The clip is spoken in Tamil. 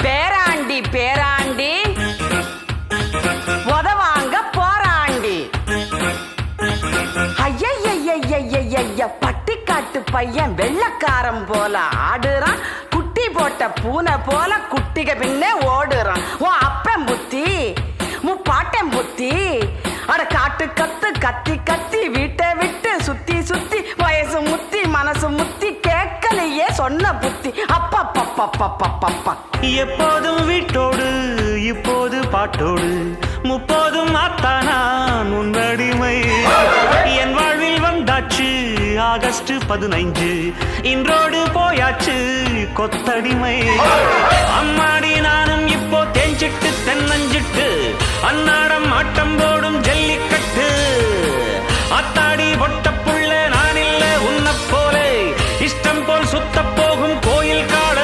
பேராண்டி பேராண்டி உதவாங்க போராண்டி. ஐய பட்டிக்காட்டு பையன் வெள்ளக்காரன் போல ஆடுறான், குட்டி போட்ட பூனை போல குட்டிக பின்னே ஓடுறான். உன் அப்பன் புத்தி முப்பாட்டன் புத்தி, அட காட்டு கத்து கத்தி கத்தி வீட்டை விட்டு சுத்தி சுத்தி வயசு முத்தி மனசு முத்தி கேட்கலையே சொன்ன புத்தி. அப்பப்பப்பப்பப்பப்பா எப்போதும் வீட்டோடு இப்போது பாட்டோடு முப்போதும் ஆத்தானான் உன்னடிமை. என் வாழ்வில் வந்தாச்சு ஆகஸ்ட் 15, இன்றோடு போயாச்சு கொத்தடிமை. அம்மாடி நானும் இப்போ தேஞ்சிட்டு தென்னஞ்சிட்டு அன்னாடம் ஆட்டம் போடு